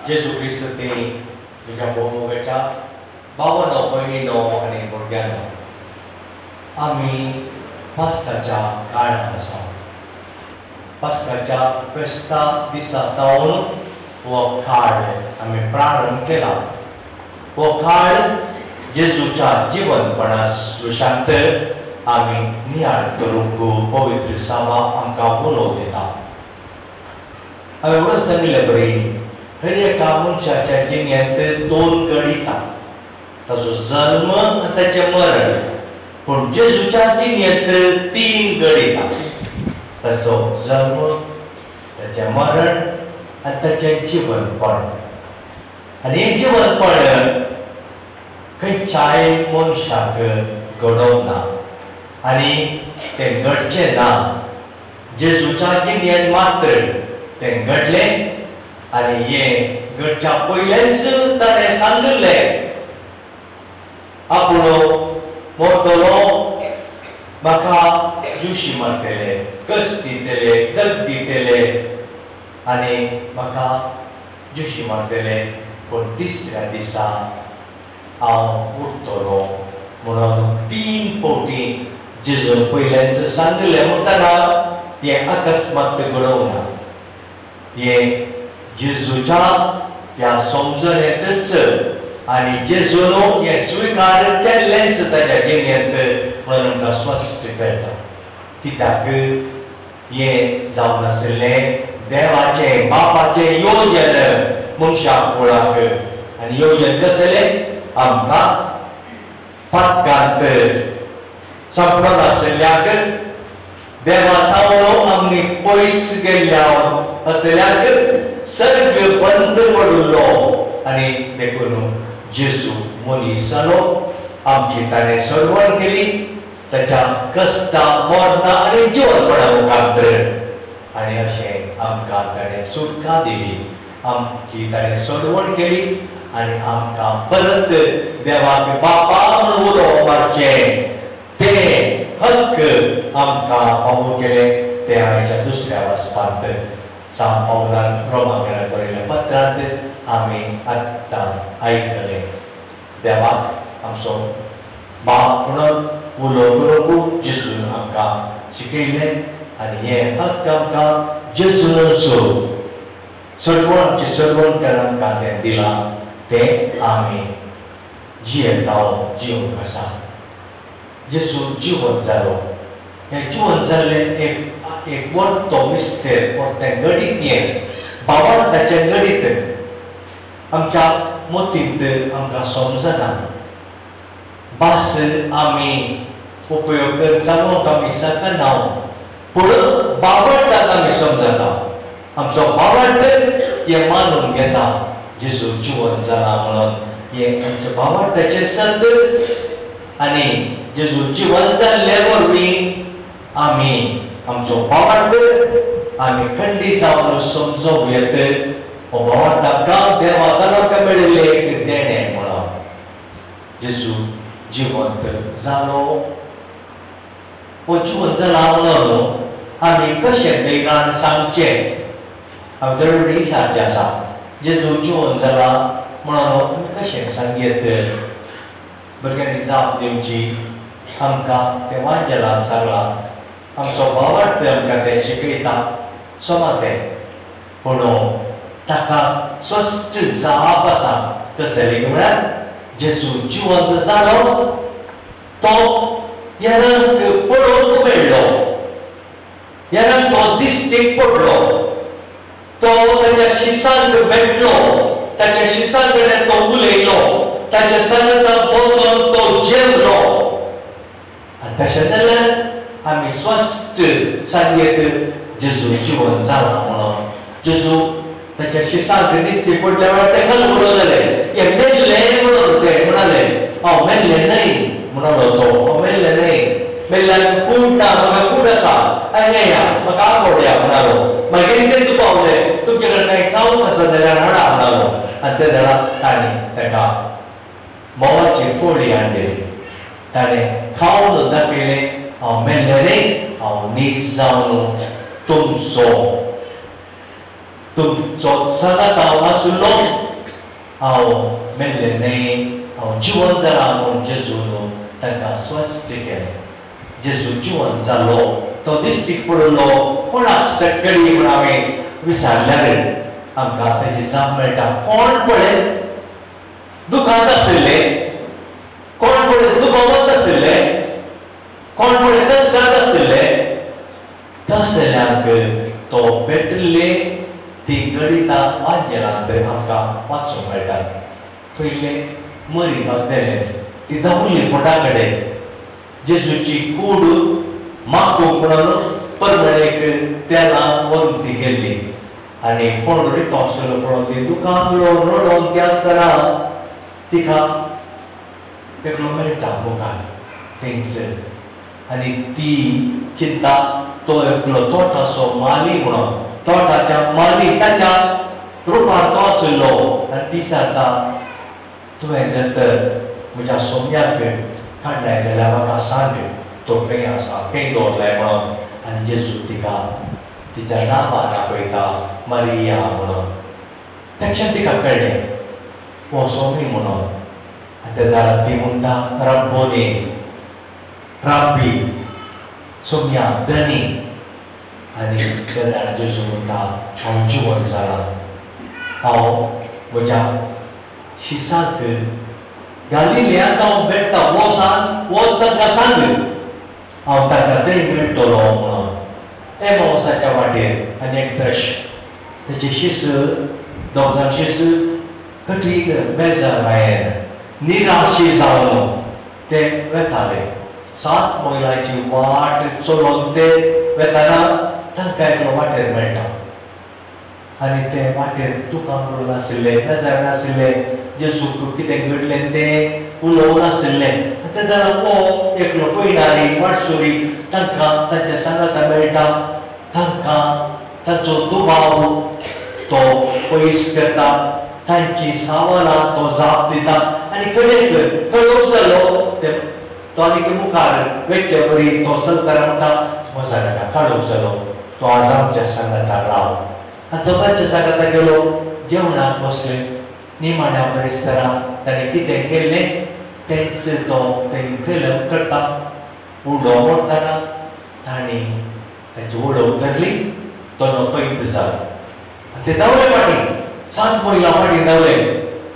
Yesus Kristus तुझ्या भोवमुगाच्या 52 पयलीनो आनी भुरग्यांनो आमी पास्काच्या काळांत आसा. पास्काच्या फेस्ता दिसा सावन हो काळ आमी प्रारंभ केला. हो काळ जेजूच्या जीवनपणा सुशांत आमी नियाळ करूंक पवित्र सभा आमकां उलोव दिता. हांवें म्हणून सांगिल्लें बरी हर एका मनशाच्या जिणेंत 2 गड येता, ताचो जल्म आनी ताचें मरण. पूण जेजूच्या जिणेंत 3 गड येता, ताचो जल्म, ताचें मरण आनी ताचें जीवनपण. आनी हें जीवनपण खंयच्याय मनशाक घडोवंक ना आनी तें घडचें ना. जेजूच्या जिणेंत मात्र तें घडलें आनी हें घडच्या पयलेंच ताणें सांगिल्लें, आपूण मरतलो, म्हाका जुशी मारतले, कश्ट दितले, दग दितले आनी म्हाका जुशी मारतले, पूण तिसऱ्या दिसा हांव उरतलो म्हणून 3 फावटी जेजून पयलेंच सांगिल्लें. म्हणटना हें अकस्मात घडोवंक ना. हें जेजूच्या त्या समजणेंतच आनी जेजून हें स्विकार केल्लेंच ताच्या जिणेंत म्हणून आमकां स्पश्ट कळटा. कित्याक हें जावन आशिल्लें देवाचें बापाचें योजन मनशा कुळाक. आनी योजन कसलें? आमकां पातकांत संपडून आशिल्ल्याक देवा तावलो आमनी पयस गेल्ल्या आशिल्ल्याक सर्ग बंद पडुल्लो आनी देखून जेजू मनीस जालो. आमची ताणें सोडवण केली ताच्या कश्टा, मरणा आनी जीवनपणा मुखार आनी अशें आमकां ताणें सुटका दिली. आमची ताणें सोडवण केली आनी आमकां परत देवाक बापा म्हणून उलोवप मारचें तें हक्क आमकां फावो केलें. तें हांवें दुसऱ्या वाचपांत सांत पावलान रोमांतराक बरयल्ल्या पत्रांत आमी आत्तां आयकलें. देवाक आमचो बाप म्हणून उलोव करूंक जेजून आमकां शिकयलें आनी हें हक्क आमकां जेजूनच सोडवण आमची सोडवण केन्ना आमकां तें दिलां तें आमी जियेता जिवंक आसा. जेजू जिवंत जालो. हें जिवंत जाल्लें एक व्हडलो मिस्तेर, तें गणीत हें भावार्थाचें गणीत आमच्या मतींत आमकां समजना. भास आमी उपयोग जावंक आमी शकना, पूण भावार्थाक आमी समजता. आमचो भावार्थ हें मानून घेता जेजू जिवंत जाला म्हणून. हें आमच्या भावार्थाचें सत आनी जेजू जिवंत जाल्ले वरवीं आमी आमचो भावार्थ आमी खंडी जावन समजूंक येत. हो भावार्थ आमकां देवाक मेळिल्लें एक देणें म्हणून. जेजू जिवंत जालो. हो जिवंत जाला म्हणून आमी कशें देगान सांगचें? हांव दरवेळी सारकें आसा. जेजू जिवंत जाला म्हणून आमी कशें सांगयत? भुरग्यांनी जाप दिवची. आमकां तें वांजेलान सांगलां. आमचो भावार्थ आमकां तें शिकयता सोमातें. पूण ताका स्पश्ट जाप आसा. कसली म्हळ्यार जेजू जिवंत जालो, तो हेरांक पळोवंक मेळ्ळो, हेरांक तो दिश्टीक पडलो, तो ताच्या शिसांक भेटलो, ताच्या शिसां कडेन तो उलयलो, ताच्या संगता बसून तो जेवलो. आनी तशें जाल्यार आमी स्पश्ट सांगयत जेजू जिवंत जाला म्हणून. जेजू ताच्या शिसांक दिश्टी पडल्या वेळार ते हलगडो जाले. हें मेल्लें म्हणून ते म्हणाले. हांव मेल्लें न्हय म्हणलो तो. हांव मेल्लें न्हय. मेल्ल्याक कूड ना, म्हाका कूड आसा, या म्हाका आंबोड्या म्हणालो. मागीर ते दुबावले. तुमचे कडेन कांय खावंक आसा जाल्यार हाडा म्हणालो. आनी ते जाणां तांणी ताका मोवाची पोळी हाडली. ताणें खावन दाखयलें, हांव मेल्लें न्हय, हांव न्हीज जावन तुमचो तुमचो सांगात हांव आसुल्लो हांव मेल्लें न्ही हांव जिवन जाला म्हूण जेजून तांकां स्वस्थ केलें. जेजू जिवन जालो तो दिश्टीक पडलो कोणाक सकाळी म्हूण हांवें विचारल्यार आमकां ताची जाप मेळटा. कोण पळय दुखांत आशिल्ले, कोण पळय दुखावत आशिल्ले, कोण पळय कश्टांत आशिल्ले तसल्यांक तो भेटले ती गणितां वांजेलांत आमकां वाचूंक मेळटा. पयले मरी मागदलेन ती धांवली पोटा कडेन जेजूची कूड मागूंक म्हणून परमळेक तेलां व्हरून ती गेल्ली आनी फोंड रितो आशिल्लो पळोवन ती दुकान रडोवन ती आसतना तिका एकलो मेळटा मुखार थंयसर आनी ती चिंता तो एकलो तोटाचो माली म्हणून तोटाच्या माली ताच्या रुपार तो आशिल्लो आनी ती सांगता तुवें जर तर म्हज्या सोमयाक काडलाय जाल्यार म्हाका सांग तो खंय आसा खंय दवरलाय म्हणून. आनी जेजू तिका तिच्या नांवान आपयता मारिया म्हणून. ताच्या तिका कळ्ळें हो सोमी म्हणून आनी त्या दारांत ती म्हणटा रब्बोनी राब्बी सोम्या धनी. आनी त्या दारांत जेजू म्हणटा हांव जिवन जालां हांव म्हज्या शिसांक गालिलेयांत हांव भेटता वच तांकां सांग हांव तांकां थंय मेळटलो म्हणून. एमावसाच्या वाटेर आनी एक दृश्य ताची शिस दोगां शिस कठीण बेजार भायर निराशी जावन ते वेताले. 7 मैलांची वाट चलोवन ते वेताना तांकां एकलो वाटेर मेळटा आनी ते वाटेर दुकान करून नाशिल्ले बेजार नाशिल्ले जेजूक कितें घडलें तें उलोवं नाशिल्लें. ते जाल्यार एकलो पयणारी वाटसुरी तांकां तांच्या सांगाता मेळटा तांकां तांचो दुबाव तो पयस करता तांची सावलां तो जाप दिता आनी कडेक कळोवंक जालो तो आनीक मुखार वेचे बरी तो चलतना म्हणटा म्हज्या नाका काडूंक जालो तो आज आमच्या सांगाताक राव. आनी तो तांच्या सांगाता गेलो जेवणाक बसले निमाण्या परिसरा ताणें कितें केल्लें तेंच तो थंय करता. उडो मोडटना तांणी ताची उडोवक धरली तो पयत जालो. ते धांवले फाटीं 7 मैलां फाटीं धांवले.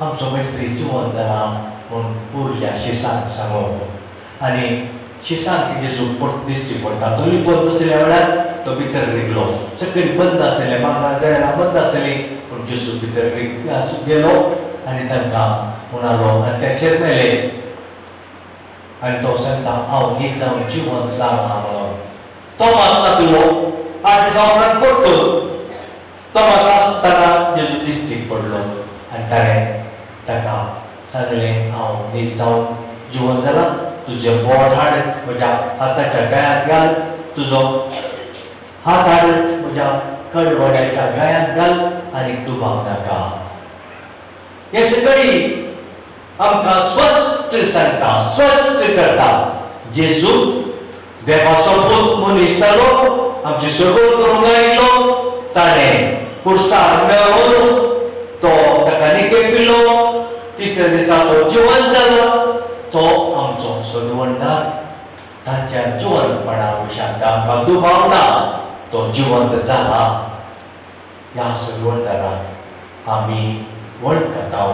आमचो मेस्त्री जिवन जाला म्हूण पुरल्या शिसांक सांगप आनी शिसांक जेजू दिश्टी पडटा. तो लिपोवन बसल्या वेळार तो भितर रिगलो. सकयल बंद आसलें म्हाका जळारां बंद आसलीं पूण जेजू भितर गेलो आनी तांकां म्हणालो आनी ताचेर मेले आनी तो सांगता हांव न्ही जावन जिवन जालां म्हणून. तोमास नासलो 8 दिसां उपरांत परतो तोमास आसतना जेजू दिश्टीक पडलो आनी ताणें ताका सांगलें हांव न्ही जावन जिवन जालां. तुजें बोट हाड म्हज्या हाताच्या गायांत घाल तुजो हात हाड म्हज्या कडवड्याच्या गायांत घाल आनी दुबाव नाका. हे सगळी आमकां स्वस्थ सांगता स्वस्थ करता. जेजू देवाचो पूत मनीस जालो आमची सगळो करूंक आयिल्लो. ताणें कुर्सार मेळोवन तो ताका निकेपिल्लो. तिसऱ्या दिसा तो जिवन जालो. तो आमचो सदवंडार ताच्या जिवनपणा विशांत आमकां दुबाव ना. तो जिवंत जाला. ह्या सदवंडाराक आमी वळखता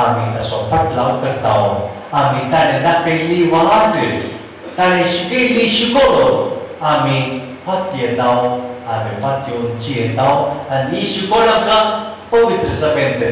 आमी ताचो फाटलाव करता. आमी ताणें दाखयल्ली वाट ताणें शिकयल्ली शिकोवण आमी पातयेता आमी पातयेवन जियेता आनी ही शिकोवण आमकां पवित्र सभेंत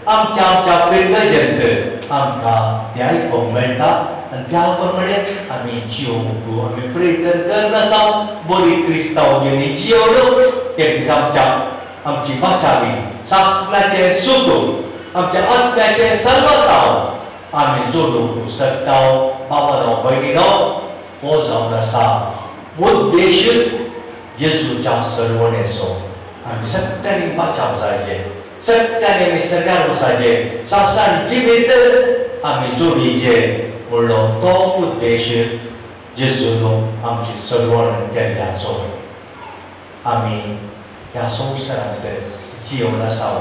आमच्या पिळगेजेंत आमकां तें आयकोवंक मेळटा आनी त्या प्रमाणे आमी जियोंक आमी प्रयत्न करनासा बरी क्रिस्तांव जिणी जियोवन एक दीस आमची बाचावी सासणाचें सूख आमच्या आत्म्याचें सर्वसाव आमी जोडूंक शकता. बाबानो भयणीनो हो जावन आसा उद्देश जेजूच्या सरवणेचो. आमी सगळ्यांनी बाचाव जायचें सगळ्यांनी आमी सगळ्यार वचाचें सासान जिवीत आमी जोडीचे म्हणलो तो उद्देश जेजून आमची सरवण केल्ल्याचो. आमी ह्या संवसारांत जिवन आसाव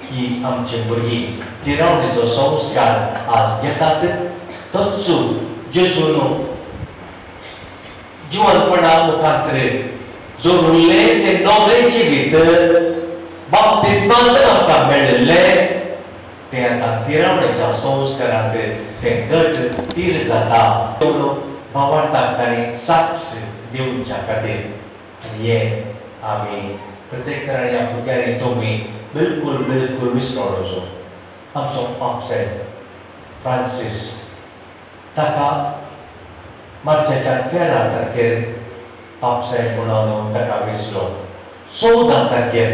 की आमचे भुरगीं तिरावणेचो संस्कार आज घेतात तोच जेजून जिवनपणा मुखांतरेर जोडले ते नवे जिवीत बाप्तिस्मांत आमकां मेळिल्लें ते आतां तिरावणेच्या संस्कारांत ते घट तीर जाता भावार्थाक तांणी साक्ष दिवच्या खातीर आनी हे आमी प्रत्येक ह्या भुरग्यांनी तुमी बिलकुल बिलकुल विसरों नजो आमचो पापसाहेब फ्रांसीस ताका मार्चाच्या 13 तारखेर पापसाहेब म्हणून ताका विसलो 14 तारखेर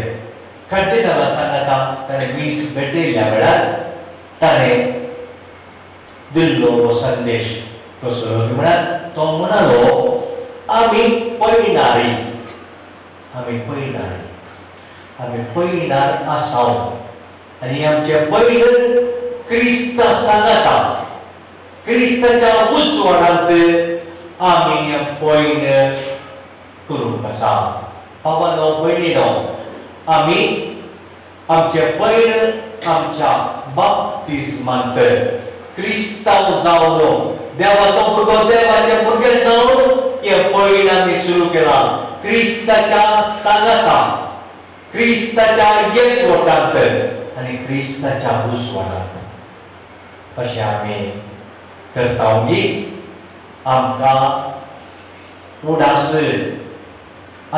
कार्दिनाला सांगता ताणें मीस भेटयल्या वेळार ताणें दिल्लो हो संदेश कसलो म्हळ्यार तो म्हणालो आमी पळयणारी आमी पळयणार आसाव आनी आमचे पैल क्रिस्त सांगता क्रिस्ताच्या उजवाडांत आमी पळयन करूंक आसा पावानो भयणीनो आमी आमचे पैल आमच्या बाप्तिस्मांत क्रिस्तांव जावन देवाचो भुरगो देवाचे भुरगे जावन हे पैल आमी सुरू केला क्रिस्ताच्या सांगता क्रिस्ताच्या एकवटांत आनी क्रिस्ताच्या उजवाडांत अशें आमी करता आमकां उडास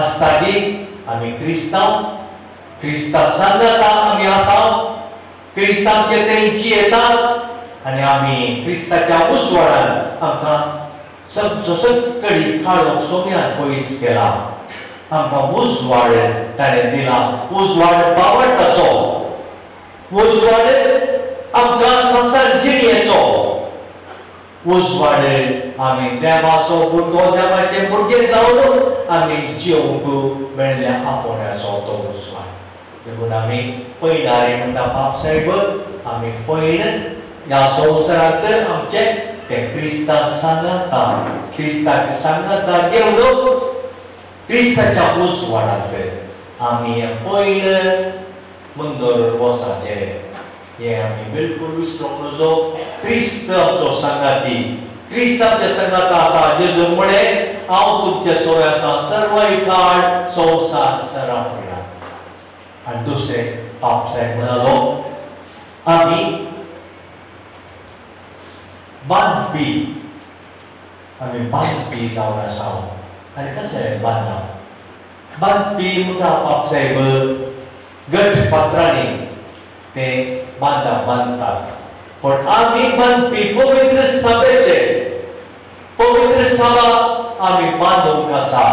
आसता की आमी क्रिस्ता सांगता आमी आसा क्रिस्तांचे ते जियेतात आनी आमी क्रिस्ताच्या उजवाडांत आमकां सगळी काळोख सोम्यान पयस केला आमकां उजवाड ताणें दिला उजवाड बावळटाचो उजवाड आमकां संसार जिणेचो उजवाड आमी देवाचो भुरगो देवाचे भुरगे जावन आमी जिवंक मेळिल्ल्या आपोण्याचो तो उजवाड देखून आमी पळयणारे म्हणटा बापसाहेब आमी पळयन ह्या संवसारांत आमचे ते क्रिस्तांक सांगता क्रिस्ताक सांगता घेवन क्रिस्ताच्या उजवाडांत आमी पळयन मंदर वसाचे हे आमी बिलकुल विसरूंक नजो क्रिस्त आमचो सांगाती क्रिस्त आमच्या संगात आसा जेजू म्हणे हांव तुमचे सोय आसा सर्वय काळ संवसार सरा पडला आनी दुसरे बापसाहेब म्हणालो आमी बांदपी जावन आसा आनी कशें बांदपी म्हणटा बापसाहेब गट पात्रांनी ते बांदतात पण आमी बांदपी पवित्र सभेचे पवित्र सभा आमी बांदूंक आसा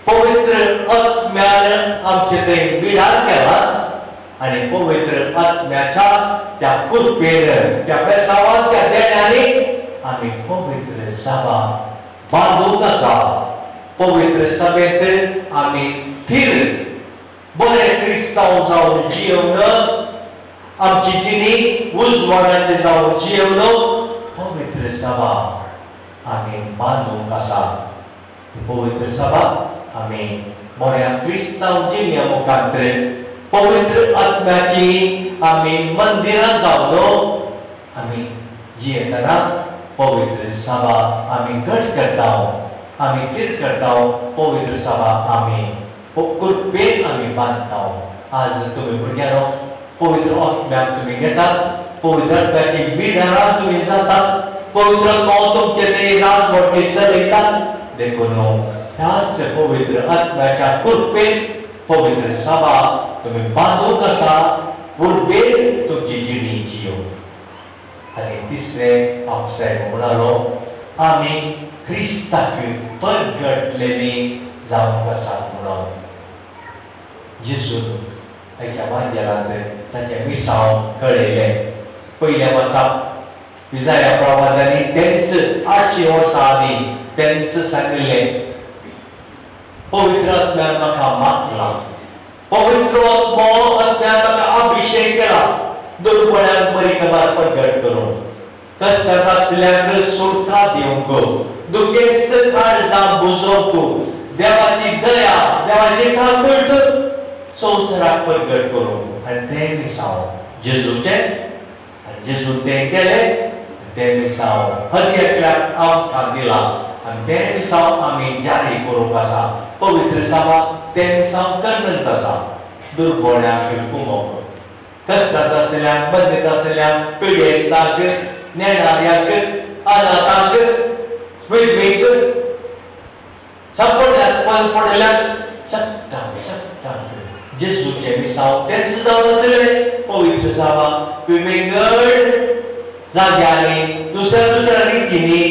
पवित्र आत्म्यान आमचे ते बिडार केला आनी पवित्र आत्म्याच्या त्या कृपेन त्या बेसावान त्या देण्यानी आमी पवित्र सभा बांदूंक आसा पवित्र सभेंत आमी थीर बरे क्रिस्तांव जावन जिवन आमची जिणी उजवाडाचे जावन जिवन पवित्र सभा आमी बांदूंक आसा पवित्र सभा आमी बऱ्या क्रिस्तांव जिणे मुखांतरेन पवित्र आत्म्याची आमी मंदिरां जावन आमी जियेतना पवित्र सभा आमी घट करता आमी थीर करता पवित्र सभा आमी कृपेन आमी बांदता आज तुमी भुरग्यांनो पवित्र आत्म्याक तुमी घेतात पवित्र आत्म्याची बिडारां तुमी जातात पवित्र आत्मा तुमचे ते राजवटी चलयतात देखून ह्याच पवित्र आत्म्याच्या कृपेन पवित्र सभा तुमी बांदूंक आसा उर्बेन तुमची जिणी जियो आनी तिसरे बापसाहेब म्हणालो आमी क्रिस्ताक परगटलेली जावंक आसा म्हणून जेजून हेच्या बांद्यारांत ताचे मिसांव कळयलें पयल्या वर्सा इसाया प्रवादांनी तेंच 800 वर्सां आदीं तेंच सांगिल्लें पवित्र आत्म्यान म्हाका मागला पवित्र आत्म्यान म्हाका अभिषेक केला दुर्बळ्यांक बरी खबर प्रगट करून कश्टांत आसल्यांक सुटका दिवंक दुखेस्त काळजां बुजोवंक देवाची दया देवाची काकूट संवसाराक प्रगट करूंक आनी ते मिसाव जेजूचे जेजून तें केलें ते मिसाव हर एकल्याक आमकां दिला आनी ते मिसाव आमी जारी करूंक आसा पवित्र सभा ते मिसाव करनंत आसा दुर्बळ्यांक कुमोक कश्टांत आसलेल्यांक बंदीत आसलेल्यांक पिडेस्ताक नेणाऱ्याक अनाथाक विधवेक संपल्याक पडल्याक सगळ्यांक जेजूचे मिसाव तेंच जावन आसले पवित्र सभा विवेगड जाग्यांनी दुसऱ्या रितींनी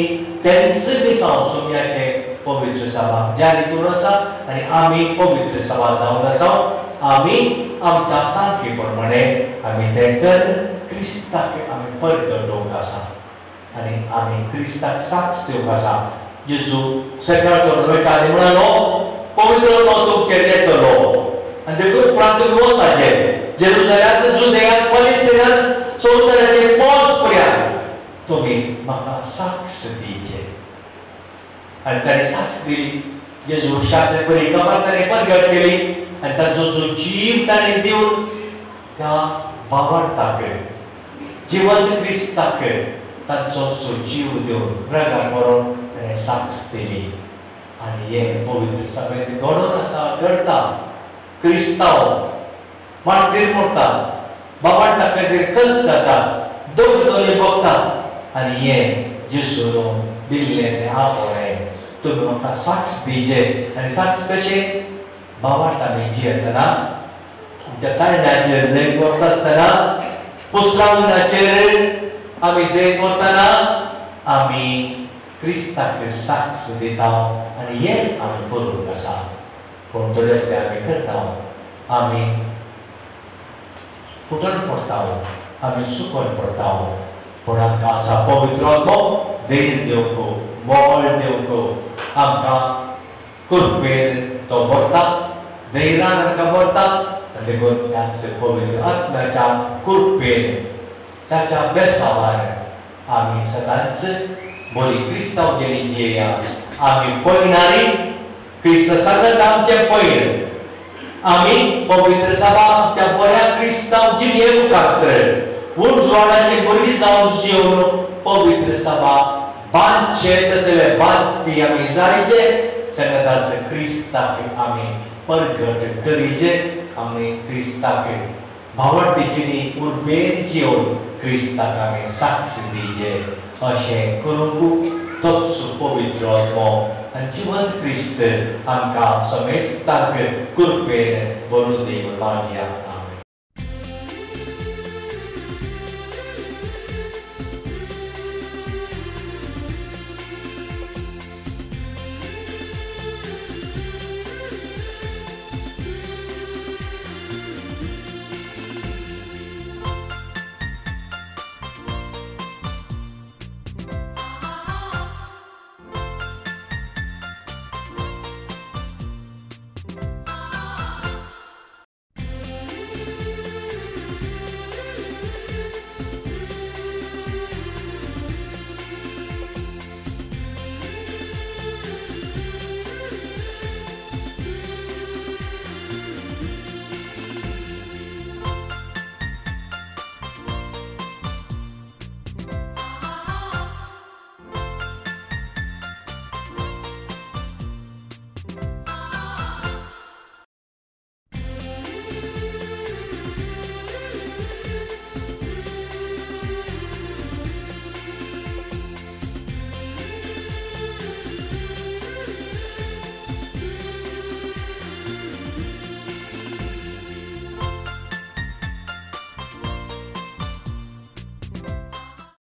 तेंच मिसाव सुम्याचे पवित्र सभा जारी करून आसा आनी आमी पवित्र सभा जावन आसा आमी आमच्या तांके प्रमाणे आमी तें कर क्रिस्ताक आमी परगटोवंक आसा आनी आमी क्रिस्ताक साक्ष दिवंक आसा जेजू सकाळचो वेचारी म्हणालो पवित्र तुमचेर येतलो आनी देखून प्रार्थना वचाचे जेरुसलेमांत जुदेयांत पॅलिस्टिनांत संवसाराचे पोंच पर्यंत तुमी म्हाका साक्ष दिवचे आनी ताणें साक्ष दिली जेजू शांत बरी खबर ताणें परगट केली आनी ताचो जो जीव ताणें दिवन त्या भावार्थाक जिवंत क्रिस्ताक ताचो जो जीव दिवन रगार व्हरून ताणें साक्ष दिली आनी हे पवित्र सभेंत घडोवन आसा घडटा क्रिस्तांव मार्तीर मरता भावार्था खातीर कश्ट जाता दोळे भोगता आनी हे जेजून दिल्लें तें आपणें तुमी म्हाका साक्ष दिवचे आनी साक्ष कशें भावार्थांनी जियेतना आमच्या ताळण्याचेर जैत करता आसतना पुसलांवनाचेर आमी जैत करतना आमी क्रिस्ताक साक्ष दिता आनी हें आमी करूंक आसा पूण थोडे फावटी आमी करता आमी फुटून पडटा आमी चुकोन पडटा पूण आमकां आसा पवित्र आत्मो धैर्य दिवंक मोल दिवंक आमकां कृपेन तो भरता धैर्यान आमकां भरता आनी देखून त्याच पवित्र आत्म्याच्या कृपेन ताच्या बेसावार आमी सदांच बरी क्रिस्तांवजेली जियेया आमी पळयणारी क्रिस्त सांगत आमचे पयर आमी पवित्र सभा आमच्या बऱ्या क्रिस्तांव जिणे मुखार उजवाडाची बरी जावन जिवन पवित्र सभा बांदचे तसले बांदपी आमी जायचे सगळ्यांच क्रिस्ताक आमी परगट करीचे आमी क्रिस्ताक भावार्थीची उर्बेन जिवन क्रिस्ताक आमी साक्ष दिवचे अशें करूंक तोच पवित्र आत्मो आनी जिवंत क्रिस्त आमकां समेस्ताक कृपेन बरोवन दिवंक लागया.